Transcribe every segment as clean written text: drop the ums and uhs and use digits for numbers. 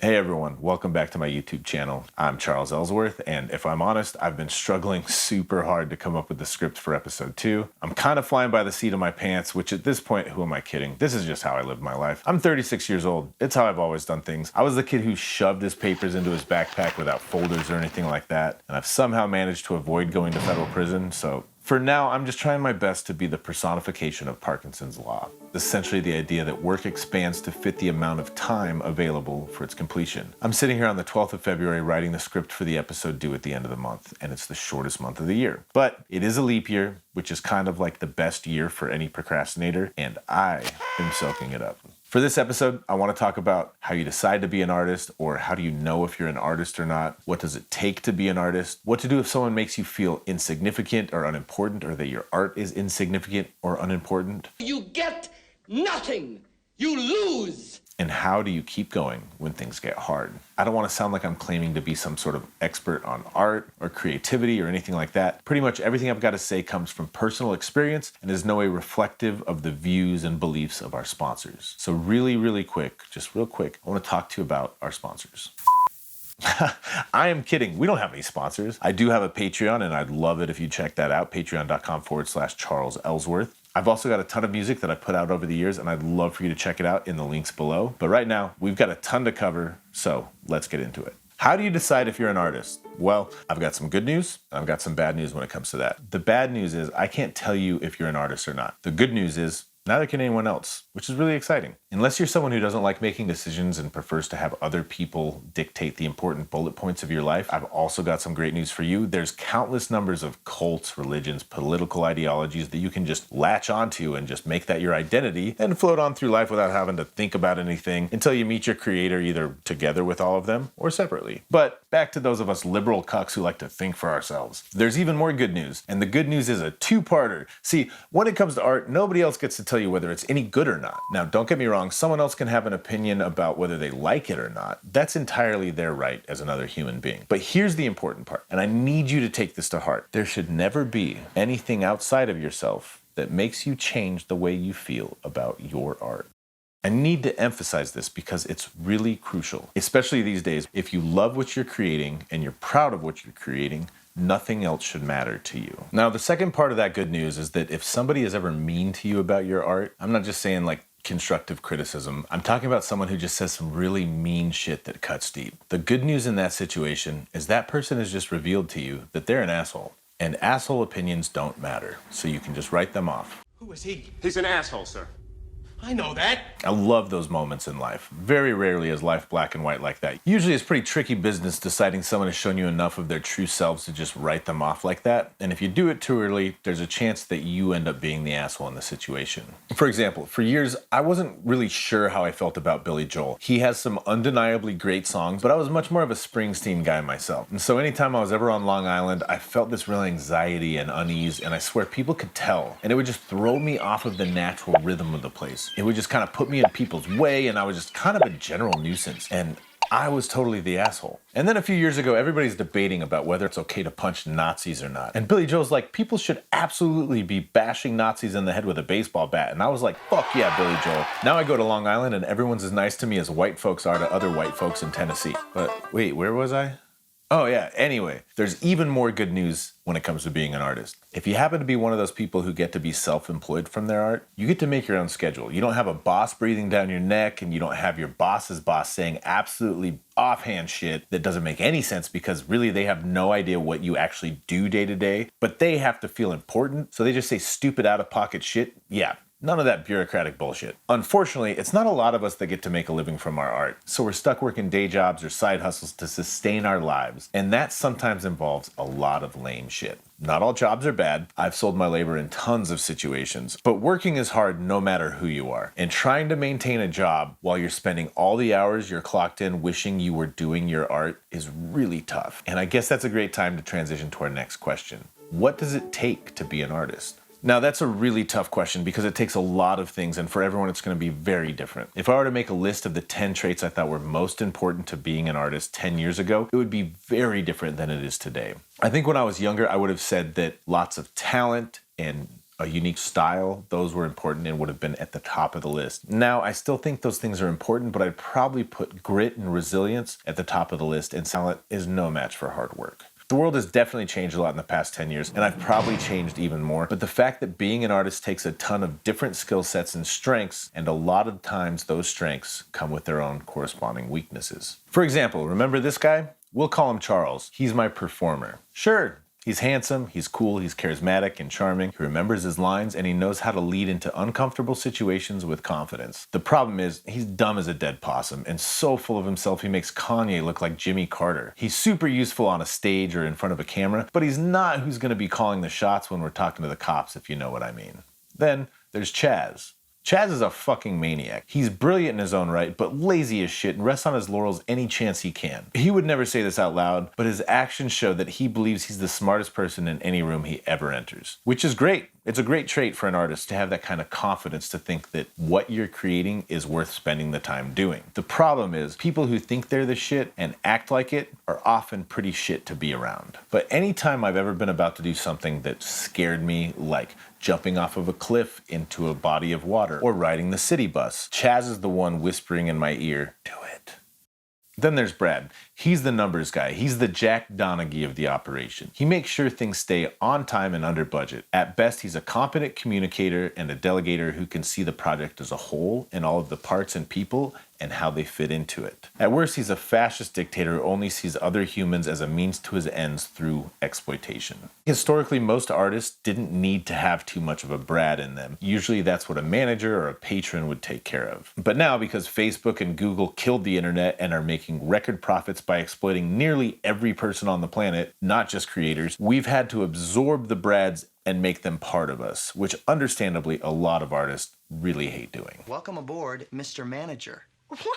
Hey everyone, welcome back to my YouTube channel. I'm Charles Ellsworth, and if I'm honest, I've been struggling super hard to come up with the script for episode 2. I'm kind of flying by the seat of my pants, which at this point, who am I kidding? This is just how I live my life. I'm 36 years old. It's how I've always done things. I was the kid who shoved his papers into his backpack without folders or anything like that, and I've somehow managed to avoid going to federal prison, so for now, I'm just trying my best to be the personification of Parkinson's Law. Essentially the idea that work expands to fit the amount of time available for its completion. I'm sitting here on the 12th of February writing the script for the episode due at the end of the month, and it's the shortest month of the year. But it is a leap year, which is kind of like the best year for any procrastinator, and I am soaking it up. For this episode, I want to talk about how you decide to be an artist, or how do you know if you're an artist or not? What does it take to be an artist? What to do if someone makes you feel insignificant or unimportant, or that your art is insignificant or unimportant? You get nothing. You lose. And how do you keep going when things get hard? I don't want to sound like I'm claiming to be some sort of expert on art or creativity or anything like that. Pretty much everything I've got to say comes from personal experience and is no way reflective of the views and beliefs of our sponsors. So really quick, just real quick, I want to talk to you about our sponsors. I am kidding. We don't have any sponsors. I do have a Patreon, and I'd love it if you check that out. Patreon.com/Charles Ellsworth. I've also got a ton of music that I put out over the years, and I'd love for you to check it out in the links below. But right now, we've got a ton to cover, so let's get into it. How do you decide if you're an artist? Well, I've got some good news, and I've got some bad news when it comes to that. The bad news is I can't tell you if you're an artist or not. The good news is neither can anyone else, which is really exciting. Unless you're someone who doesn't like making decisions and prefers to have other people dictate the important bullet points of your life, I've also got some great news for you. There's countless numbers of cults, religions, political ideologies that you can just latch onto and just make that your identity and float on through life without having to think about anything until you meet your creator, either together with all of them or separately. But back to those of us liberal cucks who like to think for ourselves. There's even more good news, and the good news is a two-parter. See, when it comes to art, nobody else gets to tell you whether it's any good or not. Now, don't get me wrong, someone else can have an opinion about whether they like it or not. That's entirely their right as another human being. But here's the important part, and I need you to take this to heart. There should never be anything outside of yourself that makes you change the way you feel about your art. I need to emphasize this because it's really crucial, especially these days. If you love what you're creating and you're proud of what you're creating, nothing else should matter to you. Now, the second part of that good news is that if somebody is ever mean to you about your art, I'm not just saying like constructive criticism, I'm talking about someone who just says some really mean shit that cuts deep. The good news in that situation is that person has just revealed to you that they're an asshole. And asshole opinions don't matter, so you can just write them off. Who is he? He's an asshole, sir. I know that. I love those moments in life. Very rarely is life black and white like that. Usually it's pretty tricky business deciding someone has shown you enough of their true selves to just write them off like that. And if you do it too early, there's a chance that you end up being the asshole in the situation. For example, for years, I wasn't really sure how I felt about Billy Joel. He has some undeniably great songs, but I was much more of a Springsteen guy myself. And so anytime I was ever on Long Island, I felt this real anxiety and unease, and I swear people could tell. And it would just throw me off of the natural rhythm of the place. It would just kind of put me in people's way, and I was just kind of a general nuisance, and I was totally the asshole. And then a few years ago, everybody's debating about whether it's okay to punch Nazis or not. And Billy Joel's like, people should absolutely be bashing Nazis in the head with a baseball bat. And I was like, fuck yeah, Billy Joel. Now I go to Long Island and everyone's as nice to me as white folks are to other white folks in Tennessee. But wait, where was I? Oh yeah, anyway, there's even more good news when it comes to being an artist. If you happen to be one of those people who get to be self-employed from their art, you get to make your own schedule. You don't have a boss breathing down your neck, and you don't have your boss's boss saying absolutely offhand shit that doesn't make any sense because really they have no idea what you actually do day to day, but they have to feel important, so they just say stupid out-of-pocket shit. Yeah. None of that bureaucratic bullshit. Unfortunately, it's not a lot of us that get to make a living from our art, so we're stuck working day jobs or side hustles to sustain our lives, and that sometimes involves a lot of lame shit. Not all jobs are bad. I've sold my labor in tons of situations, but working is hard no matter who you are. And trying to maintain a job while you're spending all the hours you're clocked in wishing you were doing your art is really tough. And I guess that's a great time to transition to our next question. What does it take to be an artist? Now, that's a really tough question because it takes a lot of things, and for everyone it's going to be very different. If I were to make a list of the 10 traits I thought were most important to being an artist 10 years ago, it would be very different than it is today. I think when I was younger, I would have said that lots of talent and a unique style, those were important and would have been at the top of the list. Now, I still think those things are important, but I'd probably put grit and resilience at the top of the list, and talent is no match for hard work. The world has definitely changed a lot in the past 10 years, and I've probably changed even more, but the fact that being an artist takes a ton of different skill sets and strengths, and a lot of times those strengths come with their own corresponding weaknesses. For example, remember this guy? We'll call him Charles. He's my performer. Sure, he's handsome, he's cool, he's charismatic and charming, he remembers his lines, and he knows how to lead into uncomfortable situations with confidence. The problem is, he's dumb as a dead possum, and so full of himself he makes Kanye look like Jimmy Carter. He's super useful on a stage or in front of a camera, but he's not who's gonna be calling the shots when we're talking to the cops, if you know what I mean. Then, there's Chaz. Chaz is a fucking maniac. He's brilliant in his own right, but lazy as shit and rests on his laurels any chance he can. He would never say this out loud, but his actions show that he believes he's the smartest person in any room he ever enters. Which is great. It's a great trait for an artist to have that kind of confidence to think that what you're creating is worth spending the time doing. The problem is, people who think they're the shit and act like it are often pretty shit to be around. But anytime I've ever been about to do something that scared me, like jumping off of a cliff into a body of water or riding the city bus, Chaz is the one whispering in my ear, "Do it." Then there's Brad. He's the numbers guy. He's the Jack Donaghy of the operation. He makes sure things stay on time and under budget. At best, he's a competent communicator and a delegator who can see the project as a whole and all of the parts and people and how they fit into it. At worst, he's a fascist dictator who only sees other humans as a means to his ends through exploitation. Historically, most artists didn't need to have too much of a Brad in them. Usually that's what a manager or a patron would take care of. But now, because Facebook and Google killed the internet and are making record profits by exploiting nearly every person on the planet, not just creators, we've had to absorb the Brads and make them part of us, which understandably a lot of artists really hate doing. Welcome aboard, Mr. Manager.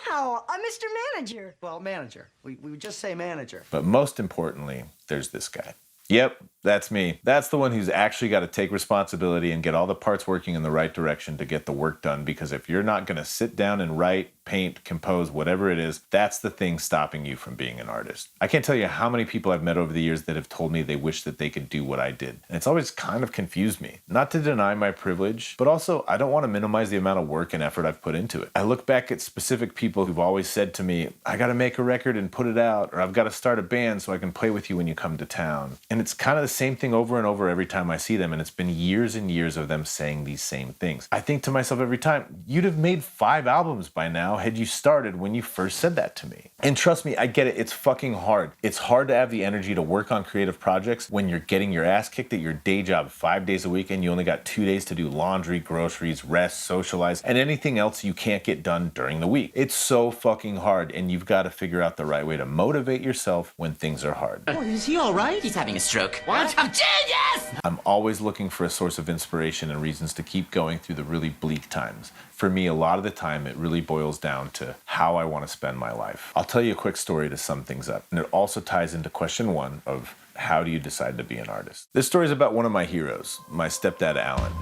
Wow, I'm Mr. Manager. Well, manager. We would just say manager. But most importantly, there's this guy. Yep, that's me. That's the one who's actually got to take responsibility and get all the parts working in the right direction to get the work done, because if you're not going to sit down and write, paint, compose, whatever it is, that's the thing stopping you from being an artist. I can't tell you how many people I've met over the years that have told me they wish that they could do what I did. And it's always kind of confused me. Not to deny my privilege, but also I don't want to minimize the amount of work and effort I've put into it. I look back at specific people who've always said to me, I got to make a record and put it out, or I've got to start a band so I can play with you when you come to town. And it's kind of the same thing over and over every time I see them, and it's been years and years of them saying these same things. I think to myself every time, you'd have made 5 albums by now had you started when you first said that to me. And trust me, I get it, it's fucking hard. It's hard to have the energy to work on creative projects when you're getting your ass kicked at your day job 5 days a week and you only got 2 days to do laundry, groceries, rest, socialize, and anything else you can't get done during the week. It's so fucking hard, and you've got to figure out the right way to motivate yourself when things are hard. Oh, is he all right? He's having a stroke. What? I'm genius! I'm always looking for a source of inspiration and reasons to keep going through the really bleak times. For me, a lot of the time, it really boils down to how I want to spend my life. I'll tell you a quick story to sum things up, and it also ties into question 1 of how do you decide to be an artist? This story is about one of my heroes, my stepdad, Alan.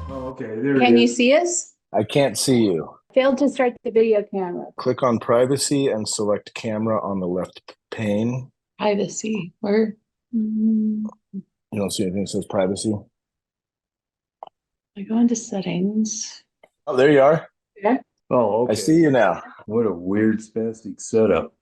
Oh, okay. There Can it you is. see us? I can't see you. Failed to start the video camera. Click on privacy and select camera on the left pane. Privacy. Where? You don't see anything that says privacy? I go into settings. Oh, there you are. Yeah. Oh, okay. I see you now. What a weird spastic setup.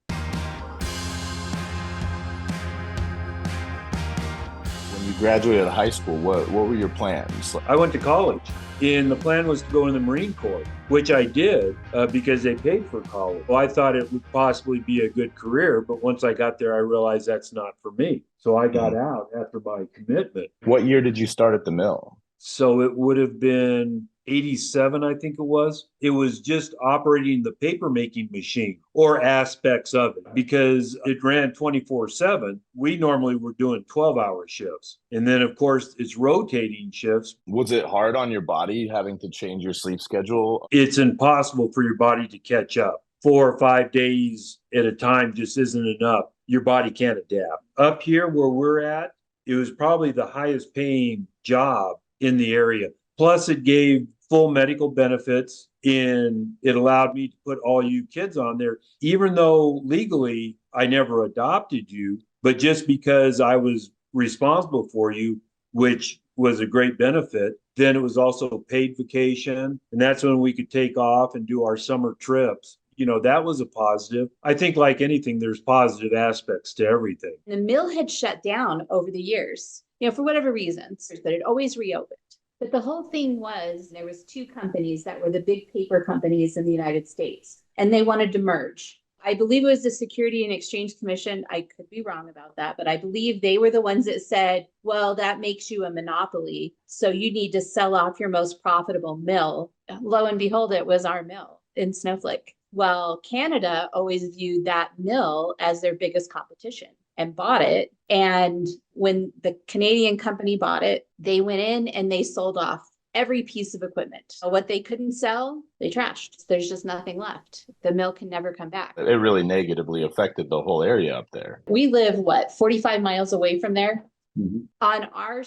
When you graduated high school, what were your plans? I went to college, and the plan was to go in the Marine Corps, which I did because they paid for college. Well, I thought it would possibly be a good career, but once I got there, I realized that's not for me. So I got out after my commitment. What year did you start at the mill? So it would have been 87, I think it was. It was just operating the paper making machine or aspects of it because it ran 24/7. We normally were doing 12-hour shifts. And then, of course, it's rotating shifts. Was it hard on your body having to change your sleep schedule? It's impossible for your body to catch up. 4 or 5 days at a time just isn't enough. Your body can't adapt. Up here where we're at, it was probably the highest paying job in the area. Plus, it gave full medical benefits, and it allowed me to put all you kids on there, even though legally I never adopted you, but just because I was responsible for you, which was a great benefit. Then it was also paid vacation, and that's when we could take off and do our summer trips. That was a positive. I think like anything, there's positive aspects to everything. The mill had shut down over the years, for whatever reasons, but it always reopened. But the whole thing was there was two companies that were the big paper companies in the United States, and they wanted to merge. I believe it was the Security and Exchange Commission. I could be wrong about that, but I believe they were the ones that said, well, that makes you a monopoly, so you need to sell off your most profitable mill. Lo and behold, it was our mill in Snowflake. Well, Canada always viewed that mill as their biggest competition and bought it. And when the Canadian company bought it, they went in and they sold off every piece of equipment. So what they couldn't sell, they trashed. There's just nothing left. The mill can never come back. It really negatively affected the whole area up there. We live, 45 miles away from there? Mm-hmm. On our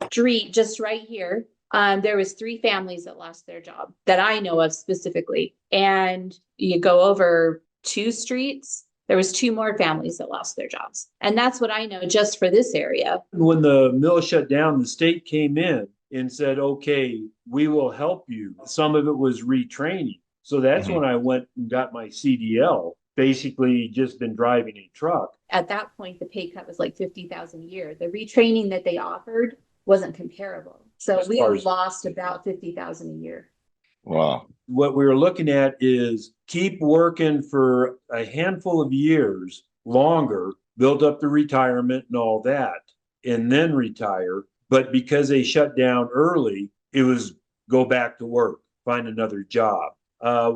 street, just right here, there was 3 families that lost their job that I know of specifically. And you go over 2 streets, there was 2 more families that lost their jobs. And that's what I know just for this area. When the mill shut down, the state came in and said, okay, we will help you. Some of it was retraining. So that's when I went and got my CDL, basically just been driving a truck. At that point, the pay cut was like $50,000 a year. The retraining that they offered wasn't comparable. So we lost about $50,000 a year. Wow. What we were looking at is keep working for a handful of years longer, build up the retirement and all that, and then retire. But because they shut down early, it was go back to work, find another job.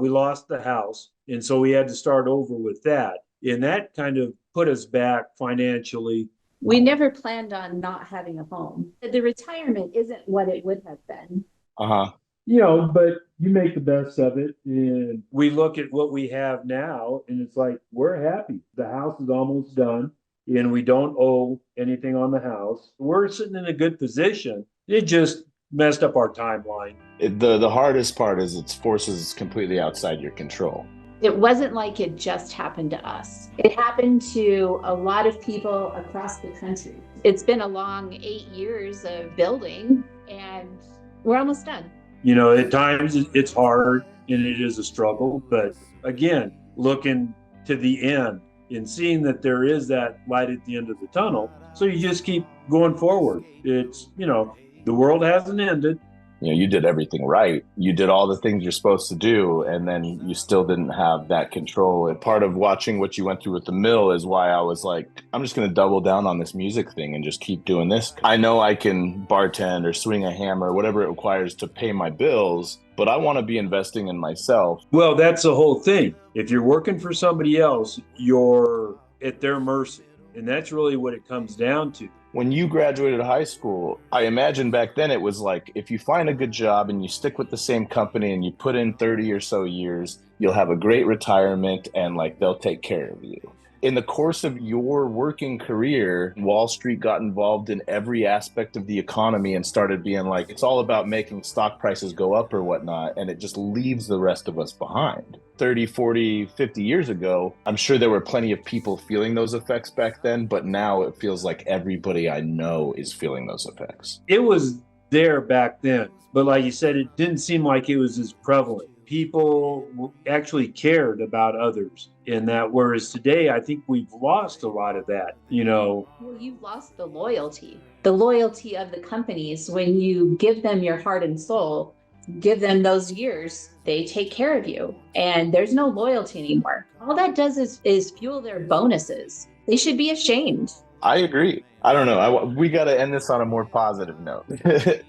We lost the house, and so we had to start over with that. And that kind of put us back financially. We never planned on not having a home. The retirement isn't what it would have been. But you make the best of it. And we look at what we have now, and it's like, we're happy. The house is almost done, and we don't owe anything on the house. We're sitting in a good position. It just messed up our timeline. The hardest part is it's forces completely outside your control. It wasn't like it just happened to us. It happened to a lot of people across the country. It's been a long 8 years of building, and we're almost done. At times it's hard and it is a struggle, but again, looking to the end and seeing that there is that light at the end of the tunnel. So you just keep going forward. It's, the world hasn't ended. You did everything right. You did all the things you're supposed to do, and then you still didn't have that control. And part of watching what you went through with the mill is why I was like, I'm just going to double down on this music thing and just keep doing this. I know I can bartend or swing a hammer, whatever it requires to pay my bills, but I want to be investing in myself. Well, that's the whole thing. If you're working for somebody else, you're at their mercy. And that's really what it comes down to. When you graduated high school, I imagine back then it was like, if you find a good job and you stick with the same company and you put in 30 or so years, you'll have a great retirement and they'll take care of you. In the course of your working career, Wall Street got involved in every aspect of the economy and started being like, it's all about making stock prices go up or whatnot. And it just leaves the rest of us behind. 30, 40, 50 years ago, I'm sure there were plenty of people feeling those effects back then, but now it feels like everybody I know is feeling those effects. It was there back then, but like you said, it didn't seem like it was as prevalent. People actually cared about others in that, whereas today, I think we've lost a lot of that, Well, you've lost the loyalty of the companies. When you give them your heart and soul, give them those years, they take care of you, and there's no loyalty anymore. All that does is fuel their bonuses. They should be ashamed. I agree. I don't know. We got to end this on a more positive note.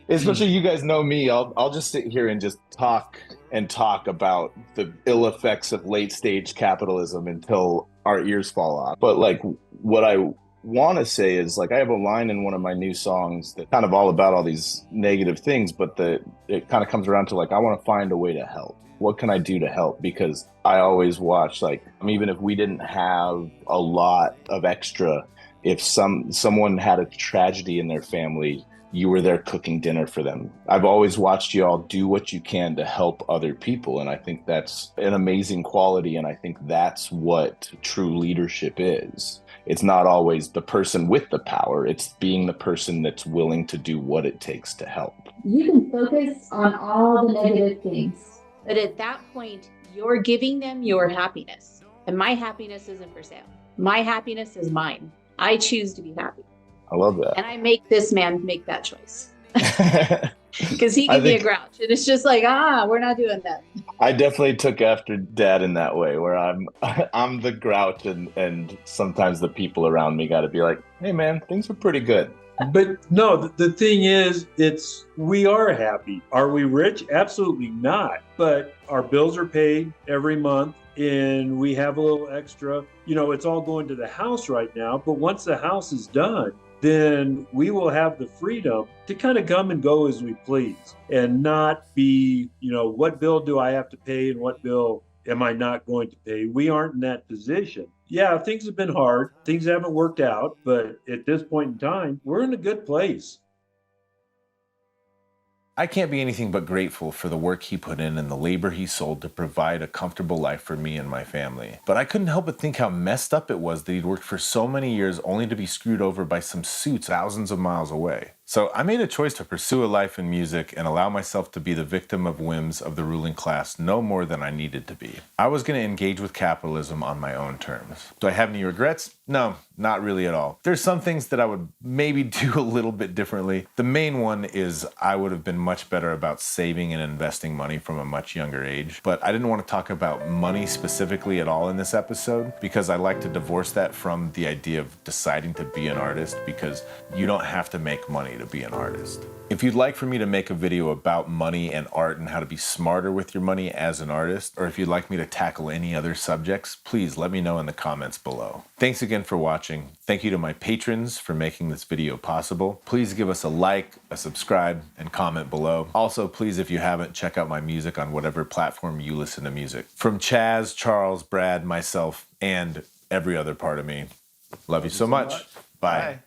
Especially you guys know me. I'll just sit here and just talk about the ill effects of late stage capitalism until our ears fall off. But what I want to say is I have a line in one of my new songs that kind of all about all these negative things, but it kind of comes around to I want to find a way to help. What can I do to help? Because I always watch even if we didn't have a lot of extra, if someone had a tragedy in their family, you were there cooking dinner for them. I've always watched you all do what you can to help other people. And I think that's an amazing quality. And I think that's what true leadership is. it's not always the person with the power. It's being the person that's willing to do what it takes to help. You can focus on all the negative things, but at that point, you're giving them your happiness. And my happiness isn't for sale. My happiness is mine. I choose to be happy. I love that. And I make this man make that choice. Because he can be a grouch. And it's just like, we're not doing that. I definitely took after Dad in that way, where I'm the grouch, and sometimes the people around me got to be like, hey man, things are pretty good. But no, the thing is, we are happy. Are we rich? Absolutely not. But our bills are paid every month and we have a little extra. You know, it's all going to the house right now. But once the house is done, then we will have the freedom to kind of come and go as we please and not be, what bill do I have to pay and what bill am I not going to pay? We aren't in that position. Yeah, things have been hard. Things haven't worked out. But at this point in time, we're in a good place. I can't be anything but grateful for the work he put in and the labor he sold to provide a comfortable life for me and my family. But I couldn't help but think how messed up it was that he'd worked for so many years only to be screwed over by some suits thousands of miles away. So I made a choice to pursue a life in music and allow myself to be the victim of whims of the ruling class no more than I needed to be. I was going to engage with capitalism on my own terms. Do I have any regrets? No, not really at all. There's some things that I would maybe do a little bit differently. The main one is I would have been much better about saving and investing money from a much younger age. But I didn't want to talk about money specifically at all in this episode because I like to divorce that from the idea of deciding to be an artist, because you don't have to make money to be an artist. If you'd like for me to make a video about money and art and how to be smarter with your money as an artist, or if you'd like me to tackle any other subjects, please let me know in the comments below. Thanks again for watching. Thank you to my patrons for making this video possible. Please give us a like, a subscribe, and comment below. Also, please, if you haven't, check out my music on whatever platform you listen to music. From Chaz, Charles, Brad, myself, and every other part of me. Love you so much. Bye.